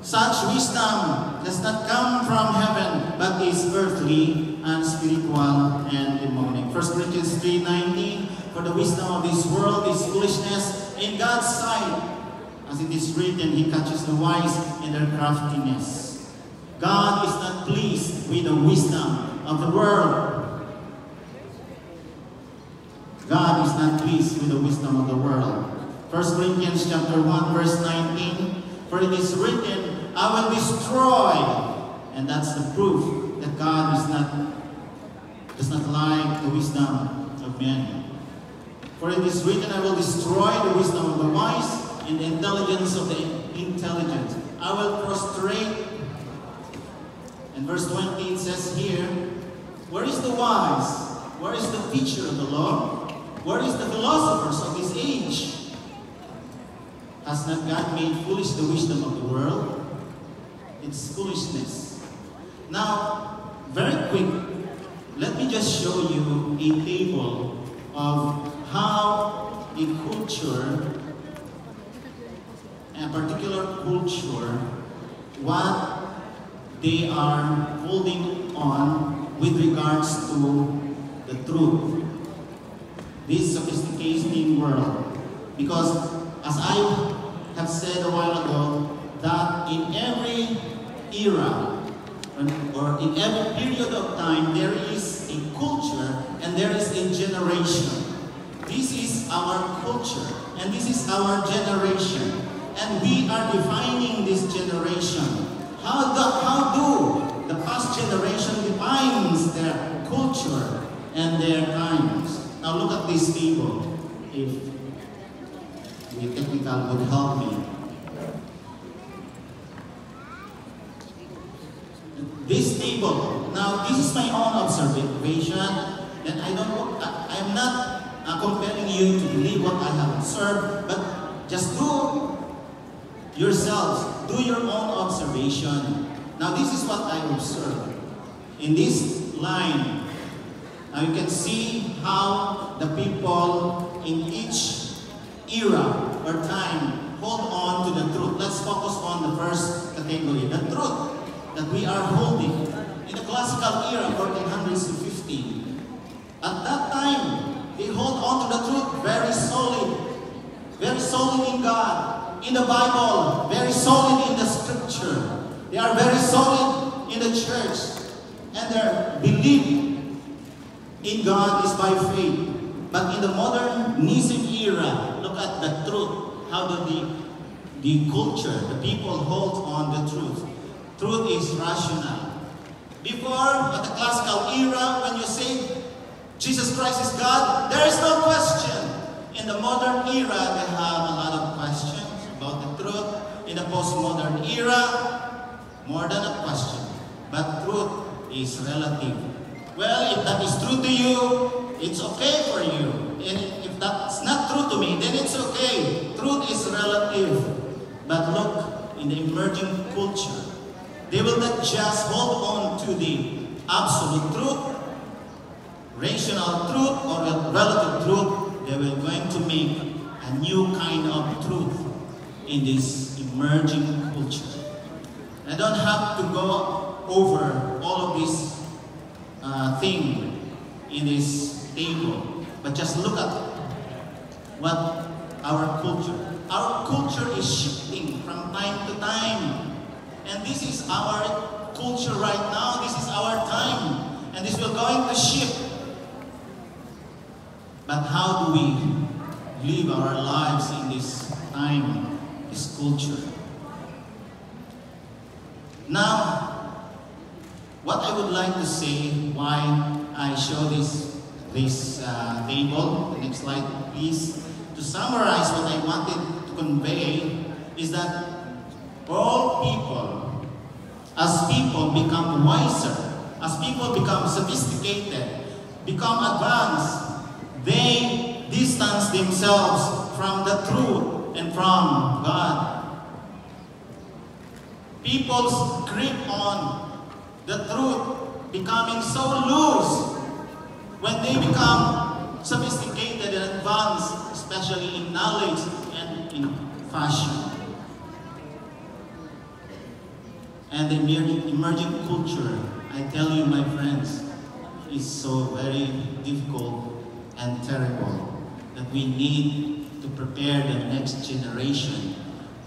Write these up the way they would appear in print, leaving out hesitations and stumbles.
Such wisdom does not come from heaven, but is earthly, unspiritual, and demonic. 1 Corinthians 3:19, for the wisdom of this world is foolishness in God's sight. As it is written, He catches the wise in their craftiness. God is not pleased with the wisdom of the world. God is not pleased with the wisdom of the world. 1 Corinthians chapter 1, verse 19, for it is written, I will destroy. And that's the proof that God does not like the wisdom of men. For it is written, I will destroy the wisdom of the wise and the intelligence of the intelligent. I will prostrate. And verse 20 it says here, where is the wise? Where is the teacher of the law? Where is the philosophers of this age? Has not God made foolish the wisdom of the world? It's foolishness. Now, very quick, let me just show you a table of how a culture, a particular culture, what they are holding on with regards to the truth. This sophisticated world. Because as I have said a while ago, that in every era or in every period of time, there is a culture and there is a generation. This is our culture and this is our generation. And we are defining this generation. How do the past generation defines their culture and their times? Now look at this table. If the technical would help me. This table. Now this is my own observation, and I am not compelling you to believe what I have observed, but just do yourselves, do your own observation. Now this is what I observed. In this line, now you can see how the people in each era or time hold on to the truth. Let's focus on the first category, the truth that we are holding. In the classical era, 1400s to 15, at that time, they hold on to the truth very solid in God, in the Bible, very solid in the scripture. They are very solid in the church, and their belief in God is by faith. But in the modernism era, look at the truth. How do the culture, the people hold on the truth? Truth is rational. Before, at the classical era, when you say Jesus Christ is God, there is no question. In the modern era, they have a lot of questions about the truth. In the postmodern era, more than a question. But truth is relative. Well, if that is true to you, it's okay for you. And if that's not true to me, then it's okay. Truth is relative. But look, in the emerging culture, they will not just hold on to the absolute truth, rational truth, or relative truth. They will going to make a new kind of truth in this emerging culture. I don't have to go over all of this thing in this table, but just look at what our culture is shifting from time to time. And this is our culture right now. This is our time. And this will going to shift. But how do we live our lives in this time, this culture? Now, what I would like to say, why I show this table, the next slide please, to summarize what I wanted to convey is that all people, as people become wiser, as people become sophisticated, become advanced, they distance themselves from the truth and from God. People's grip on the truth becoming so loose when they become sophisticated and advanced, especially in knowledge and in fashion. And the emerging culture, I tell you, my friends, is so very difficult and terrible that we need to prepare the next generation.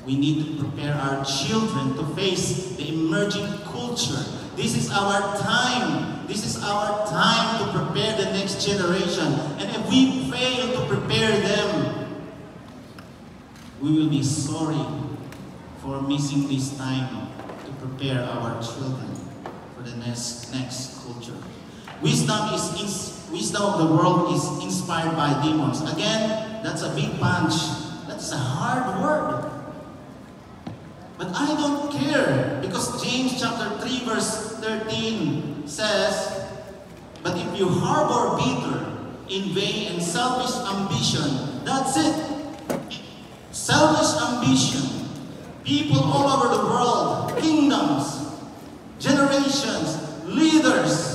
We need to prepare our children to face the emerging culture. This is our time. This is our time to prepare the next generation. And if we fail to prepare them, we will be sorry for missing this time to prepare our children for the next culture. Wisdom of the world is inspired by demons. Again, that's a big punch. That's a hard word. But I don't care, because James chapter 3 verse 13 says, but if you harbor bitter, in vain and selfish ambition, that's it. Selfish ambition. People all over the world, kingdoms, generations, leaders,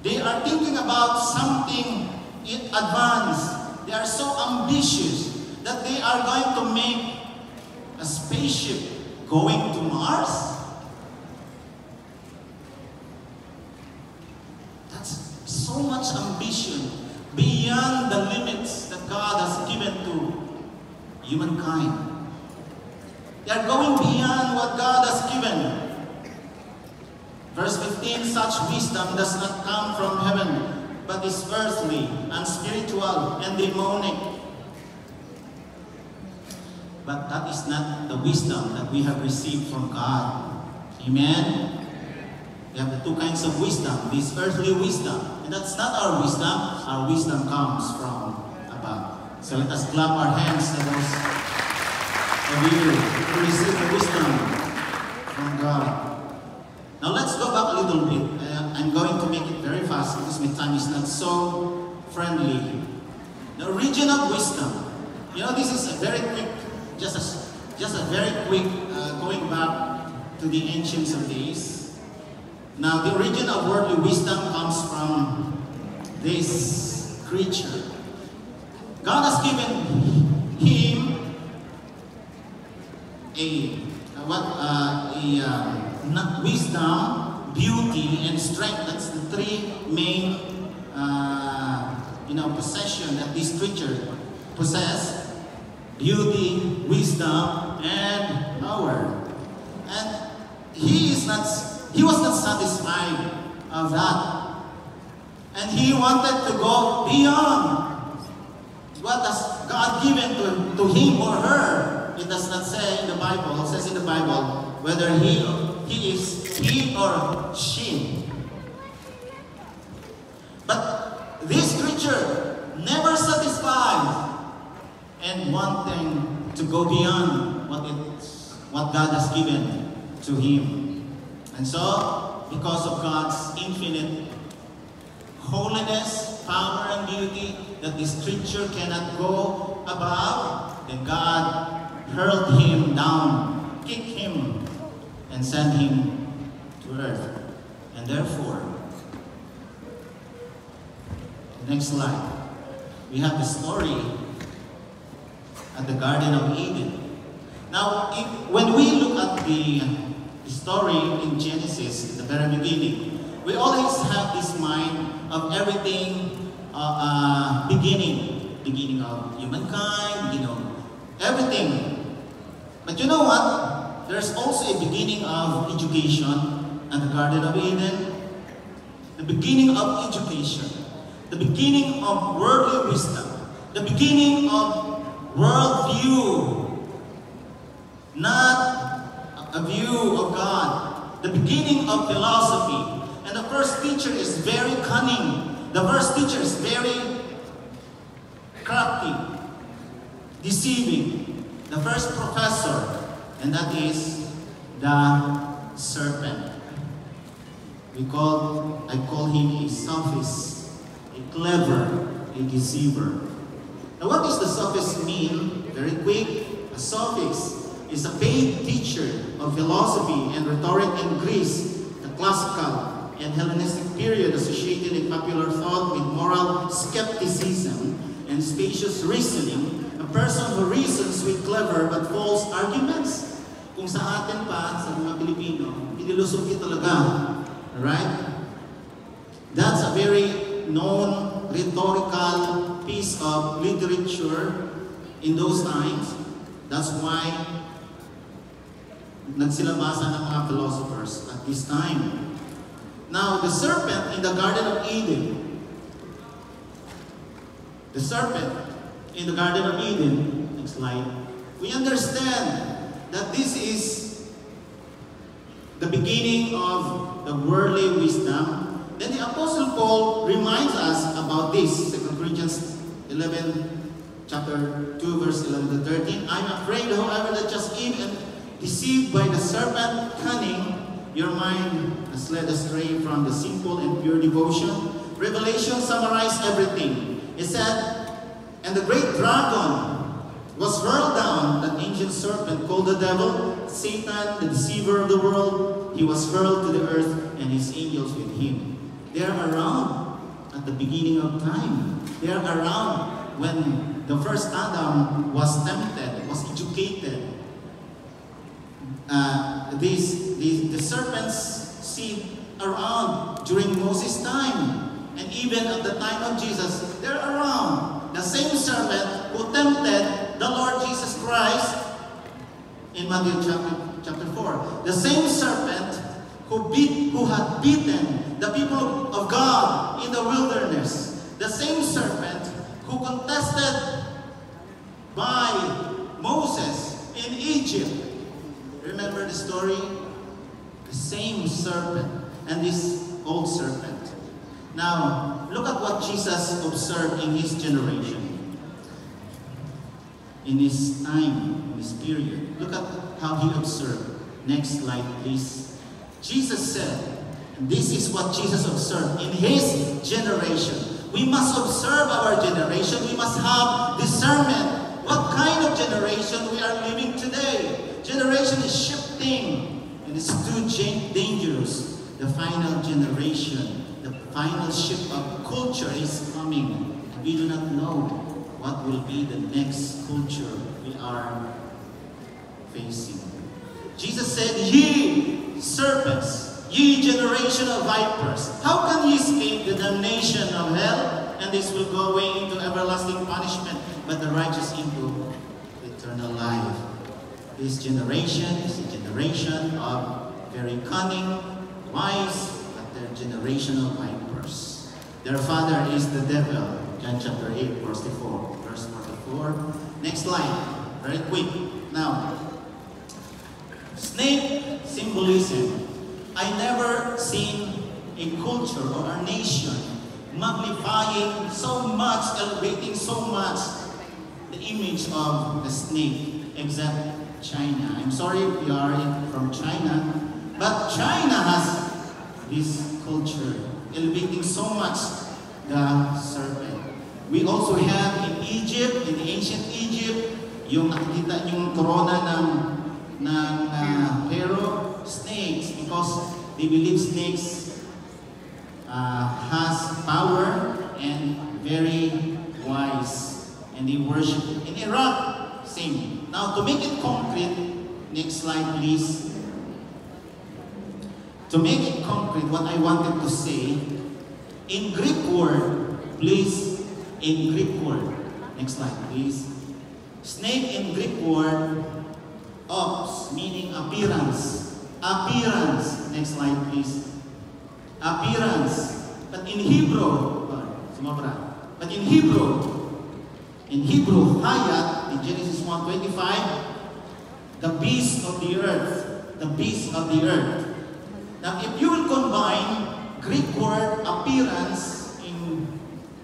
they are thinking about something in advance. They are so ambitious that they are going to make a spaceship going to Mars. That's so much ambition beyond the limits that God has given to humankind. They are going beyond what God has given. Verse 15, such wisdom does not come from heaven, but is earthly, unspiritual, and demonic. But that is not the wisdom that we have received from God. Amen? We have the two kinds of wisdom. This earthly wisdom. And that's not our wisdom. Our wisdom comes from above. So let us clap our hands to those of you who receive the wisdom from God. Now let's go back a little bit. I'm going to make it very fast because my time is not so friendly. The origin of wisdom. You know, this is a very quick, just a very quick going back to the ancients of days. Now, the origin of worldly wisdom comes from this creature. God has given him wisdom, beauty, and strength. That's the three main, possession that this creature possesses. Beauty, wisdom, and power. And he was not satisfied of that. And he wanted to go beyond what has God given to him or her. It does not say in the Bible. It says in the Bible whether he is he or she. But this creature never satisfied and wanting to go beyond what God has given to him. And so, because of God's infinite holiness, power, and beauty, that this creature cannot go above, then God hurled him down, kicked him, and sent him to earth. And therefore, next slide, we have the story at the Garden of Eden. Now, when we look at the story in Genesis, the very beginning, we always have this mind of everything beginning of humankind, everything. But you know what? There's also a beginning of education at the Garden of Eden. The beginning of education. The beginning of worldly wisdom. The beginning of worldview, not a view of God. The beginning of philosophy. And the first teacher is very cunning. The first teacher is very crafty, deceiving. The first professor, and that is the serpent. I call him a sophist, a clever, a deceiver. Now, what does the sophist mean? Very quick. A sophist is a paid teacher of philosophy and rhetoric in Greece, the classical and Hellenistic period associated in popular thought with moral skepticism and spacious reasoning. A person who reasons with clever but false arguments. Kung Kung sa atin pa, sa mga Pilipino, inilusog yun talaga. Alright? That's a very known rhetorical piece of literature in those times. That's why nagsilabasa ng mga philosophers at this time. Now, the serpent in the Garden of Eden. The serpent in the Garden of Eden. Next slide. We understand that this is the beginning of the worldly wisdom. Then the Apostle Paul reminds us about this. 2 Corinthians 11, chapter 2, verse 11 to 13. I'm afraid, however, that just even deceived by the serpent cunning, your mind has led astray from the simple and pure devotion. Revelation summarized everything. It said, and the great dragon was hurled down, that ancient serpent called the devil, Satan, the deceiver of the world. He was hurled to the earth and his angels with him. They are around at the beginning of time. They are around when the first Adam was tempted, was educated. The serpent's seed around during Moses' time. And even at the time of Jesus, they're around. The same serpent who tempted the Lord Jesus Christ in Matthew chapter 4. The same serpent who had beaten the people of God in the wilderness. The same serpent who contested by Moses in Egypt. Remember the story? The same serpent and this old serpent. Now, look at what Jesus observed in his generation, in his time, in his period. Look at how he observed. Next slide, please. Jesus said, and this is what Jesus observed in his generation. We must observe our generation. We must have discernment. What kind of generation we are living today? Generation is shifting, and it's too dangerous. The final generation, the final shift of culture is coming. We do not know what will be the next culture we are facing. Jesus said, ye serpents, ye generation of vipers, how can ye escape the damnation of hell? And this will go away into everlasting punishment, but the righteous into eternal life. This generation is a generation of very cunning, wise, but they're generation of vipers. Their father is the devil. John chapter 8, verse 44. Next slide. Very quick. Now, snake symbolism. I never seen a culture or a nation magnifying so much, elevating so much the image of the snake, except China. I'm sorry if you are from China, but China has this culture, elevating so much the serpent. We also have in Egypt, in ancient Egypt, yung nakikita yung corona ng Pharaoh, snakes, because they believe snakes has power and very wise, and they worship it. In Iraq, same. Now, to make it concrete, next slide please. To make it concrete, what I wanted to say, in Greek word, please, in Greek word, next slide please. Snake in Greek word, ops, meaning appearance. Appearance, next slide please. Appearance. But in Hebrew, but in Hebrew, hayat, in Genesis 1:25, the beast of the earth, the beast of the earth. Now, if you will combine Greek word appearance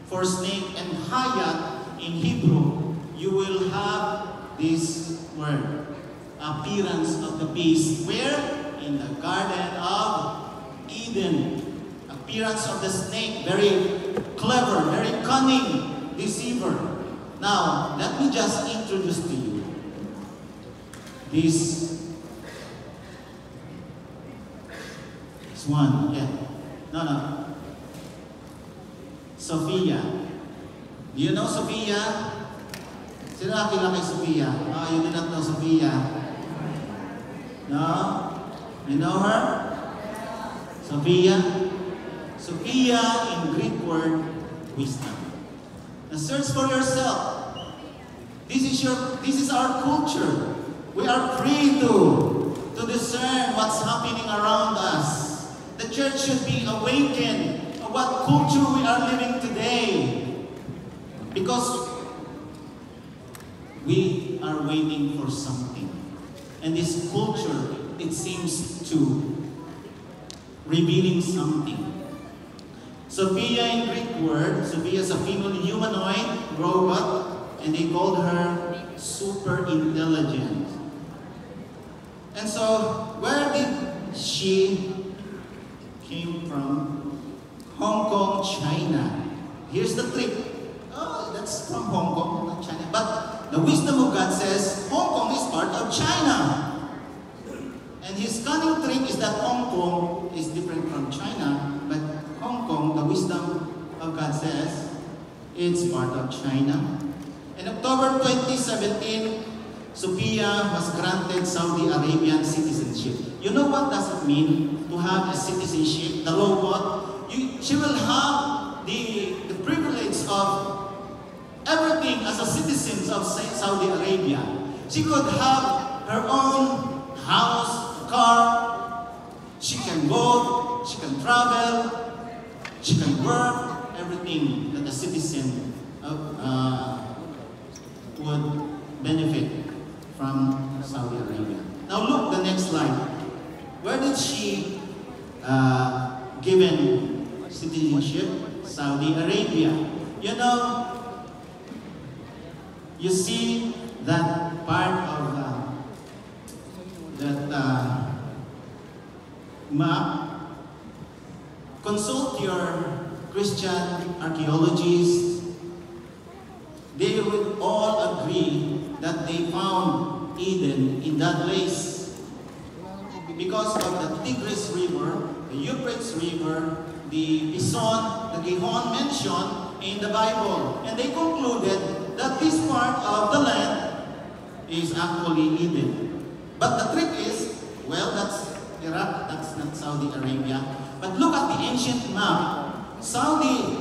for snake and hayat in Hebrew, you will have this word, appearance of the beast. Where? In the Garden of Eden. Appearance of the snake, very clever, very cunning, deceiver. Now, let me just introduce to you this one. Yeah. No. Sophia. Do you know Sophia? Sino nakilala kay Sophia? Oh, you do not know Sophia. No? You know her? Sophia? Sophia in Greek word, wisdom. Now search for yourself. This is our culture. We are free to discern what's happening around us. The church should be awakened of what culture we are living today. Because we are waiting for something. And this culture, it seems to revealing something. Sophia in Greek word, Sophia is a female humanoid robot, and they called her super intelligent. And so, where did she came from? Hong Kong, China. Here's the trick. Oh, that's from Hong Kong, not China. But the wisdom of God says Hong Kong is part of China. And his cunning trick is that Hong Kong is different from China, but Hong Kong, the wisdom of God says, it's part of China. In October 2017, Sophia was granted Saudi Arabian citizenship. You know what does it mean to have a citizenship? The robot, she will have the privilege of everything as a citizen of Saudi Arabia. She could have her own house, car, she can vote, she can travel, she can work, everything that a citizen would benefit from Saudi Arabia. Now look the next slide. Where did she given citizenship? Saudi Arabia. You know, you see that part of that map. Consult your Christian archaeologists. They would all agree that they found Eden in that place because of the Tigris River, the Euphrates River, the Pison, the Gihon mentioned in the Bible. And they concluded that this part of the land is actually Eden. But the trick is, well, that's Iraq, that's not Saudi Arabia. But look at the ancient map. Saudi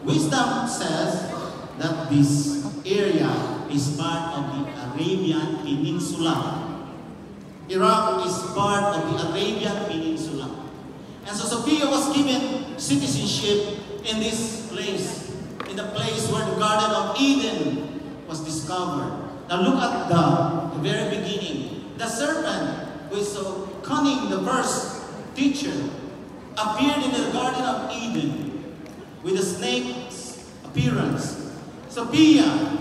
wisdom says that this area is part of the Arabian Peninsula. Iraq is part of the Arabian Peninsula. And so Sophia was given citizenship in this place, in the place where the Garden of Eden was discovered. Now look at the very beginning. The serpent, who is so cunning, the first teacher, appeared in the Garden of Eden with a snake's appearance. Sophia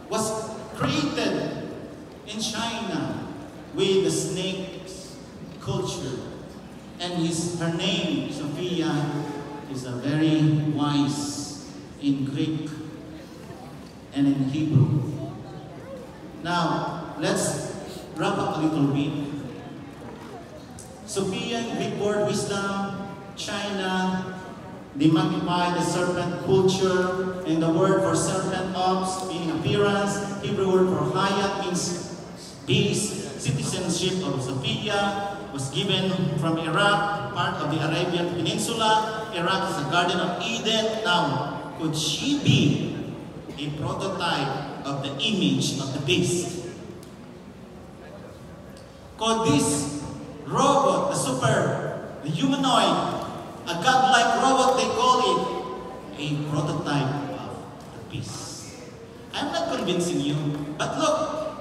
was created in China with the snake's culture. And her name, Sophia, is a very wise in Greek and in Hebrew. Now, let's wrap up a little bit. Sophia, Greek word wisdom, China, they magnify the serpent culture, and the word for serpent ops, meaning appearance. Hebrew word for hayat means peace. Citizenship of Sophia was given from Iraq, part of the Arabian Peninsula. Iraq is the Garden of Eden. Now, could she be a prototype of the image of the beast? Could this robot, the humanoid, a godlike robot, they call it a prototype of the beast? I'm not convincing you, but look,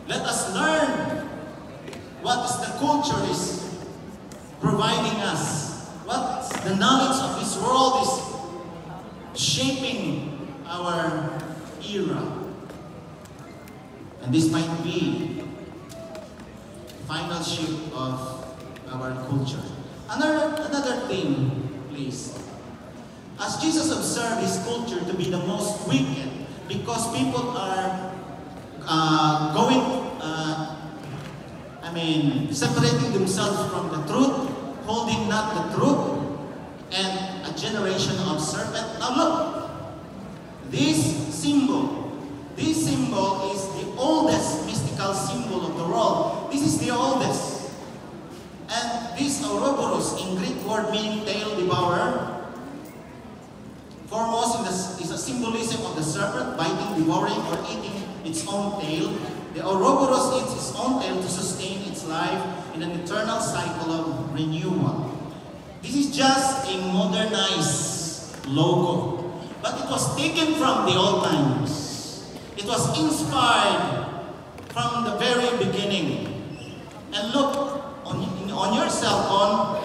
let us learn what is the culture is providing us, what the knowledge of this world is shaping our era. And this might be the final shift of our culture. Another thing, please. As Jesus observed his culture to be the most wicked, because people are separating themselves from the truth, holding not the truth, and a generation of serpent. Now look, this symbol is the oldest mystical symbol of the world. This is the oldest. this Ouroboros, in Greek word meaning tail devourer, foremost is a symbolism of the serpent biting, devouring, or eating its own tail. The Ouroboros eats its own tail to sustain its life in an eternal cycle of renewal. This is just a modernized logo, but it was taken from the old times. It was inspired from the very beginning. And look, on your cell phone,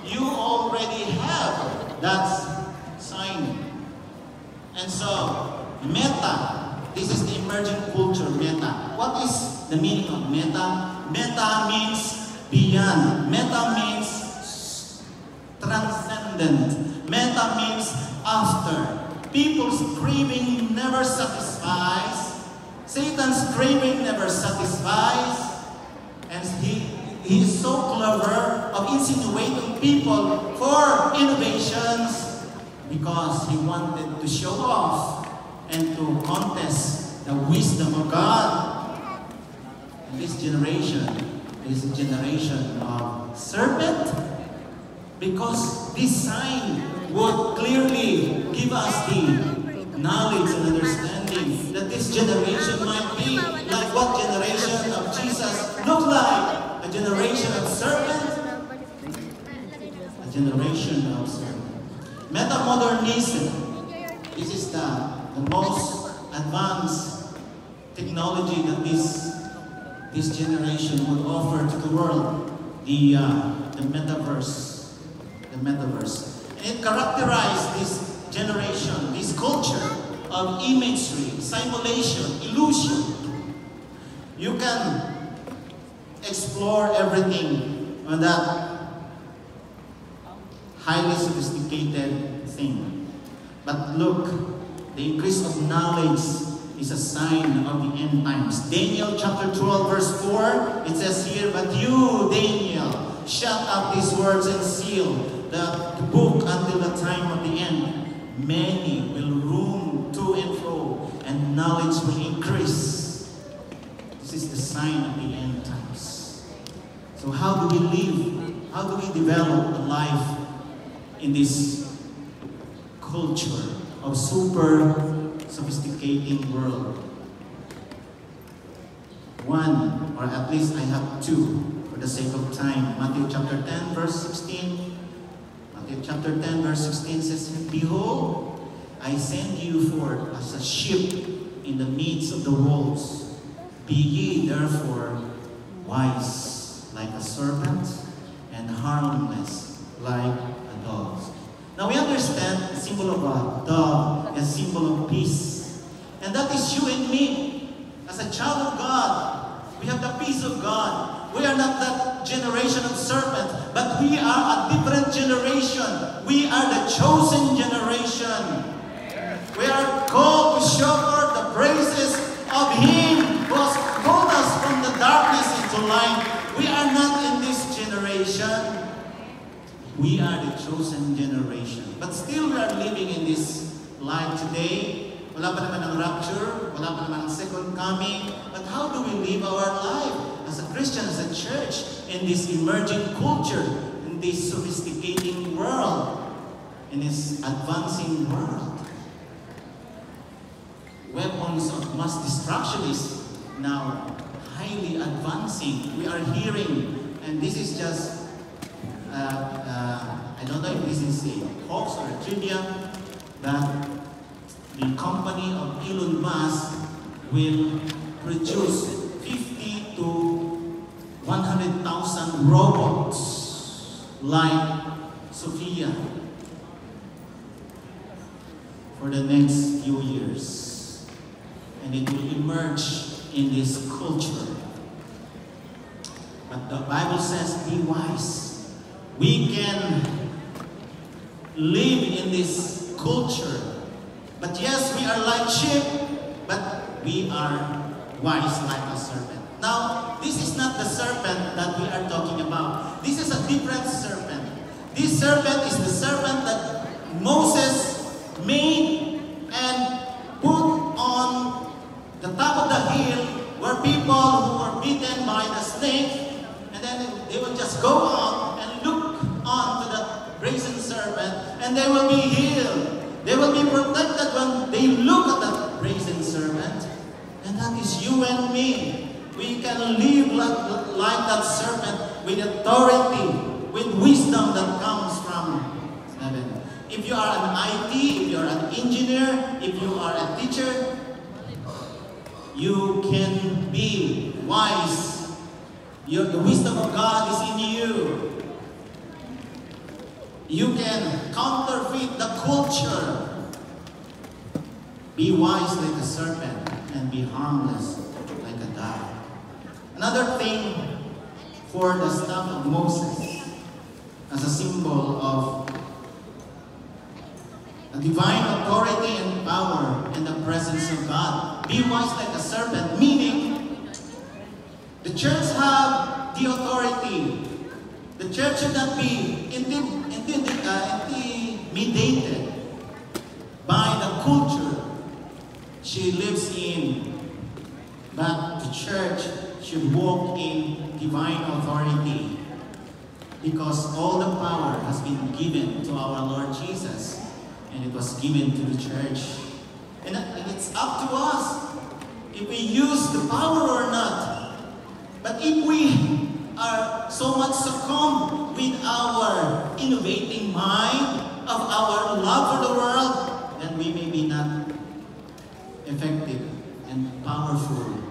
you already have that sign. And so, Meta, this is the emerging culture, Meta. What is the meaning of Meta? Meta means beyond. Meta means transcendent. Meta means after. People's craving never satisfies. Satan's craving never satisfies. And he is so clever of insinuating people for innovations because he wanted to show off and to contest the wisdom of God. And this generation is a generation of serpent, because this sign would clearly give us the knowledge and understanding that this generation might be like what generation of Jesus looked like. A generation of serpent. A generation of serpent. Metamodernism. This is the most advanced technology that this generation would offer to the world. The metaverse. The metaverse. And it characterized this generation, this culture of imagery, simulation, illusion. You can explore everything on that highly sophisticated thing. But look, the increase of knowledge is a sign of the end times. Daniel chapter 12 verse 4, it says here, "But you, Daniel, shut up these words and seal the book until the time of the end. Many will roam to and fro, and knowledge will increase." This is the sign of the end times. So how do we live? How do we develop a life in this culture of super sophisticated world? One, or at least I have two for the sake of time. Matthew chapter 10 verse 16. Matthew chapter 10 verse 16 says, "Behold, I send you forth as a sheep in the midst of the wolves. Be ye therefore wise like a serpent, and harmless like a dove." Now we understand the symbol of a dove, a symbol of peace. And that is you and me. As a child of God, we have the peace of God. We are not that generation of serpent, but we are a different generation. We are the chosen generation. We are called to show forth the praises of Him who has called us from the darkness into light. We are not in this generation. We are the chosen generation. But still we are living in this life today. Wala pa naman ang rapture, wala pa naman ang second coming. But how do we live our life as a Christian, as a church, in this emerging culture, in this sophisticating world, in this advancing world? Weapons of mass destruction is now highly advancing. We are hearing, and this is just, I don't know if this is a hoax or a trivia, that the company of Elon Musk will produce 50 to 100,000 robots like Sophia for the next few years. And it will emerge in this culture. But the Bible says, be wise. We can live in this culture. But yes, we are like sheep, but we are wise like a serpent. Now, this is not the serpent that we are talking about. This is a different serpent. This serpent is the serpent that Moses made and put on the top of the hill where people who were bitten by the snake, and then they would just go out and and they will be healed. They will be protected when they look at that brazen serpent. And that is you and me. We can live like that serpent with authority, with wisdom that comes from heaven. If you are an IT, if you are an engineer, if you are a teacher, you can be wise. The wisdom of God is in you. You can counterfeit the culture. Be wise like a serpent and be harmless like a dove. Another thing for the staff of Moses as a symbol of a divine authority and power in the presence of God. Be wise like a serpent, meaning the church have the authority. The church should not be intimidated by the culture she lives in. But the church should walk in divine authority because all the power has been given to our Lord Jesus and it was given to the church. And it's up to us if we use the power or not. But if we are so much succumbed with our innovating mind of our love for the world, then we may be not effective and powerful,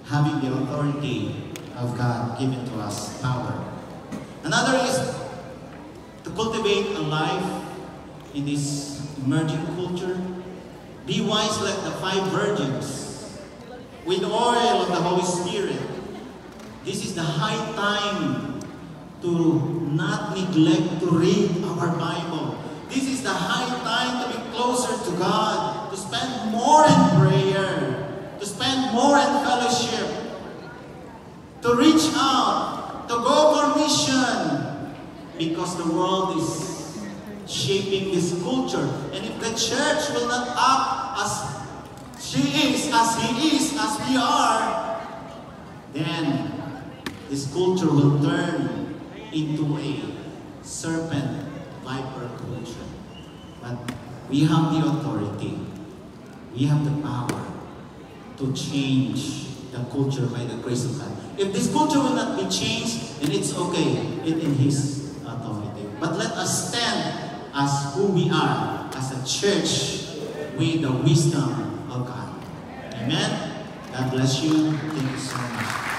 having the authority of God given to us, power. Another is to cultivate a life in this emerging culture. Be wise like the 5 virgins with oil of the Holy Spirit. This is the high time to not neglect to read our Bible. This is the high time to be closer to God, to spend more in prayer, to spend more in fellowship, to reach out, to go for mission, because the world is shaping this culture. And if the church will not act as she is, as he is, as we are, then this culture will turn into a serpent viper culture. But we have the authority, we have the power to change the culture by the grace of God. If this culture will not be changed, then it's okay, it's in His authority. But let us stand as who we are, as a church with the wisdom of God. Amen? God bless you. Thank you so much.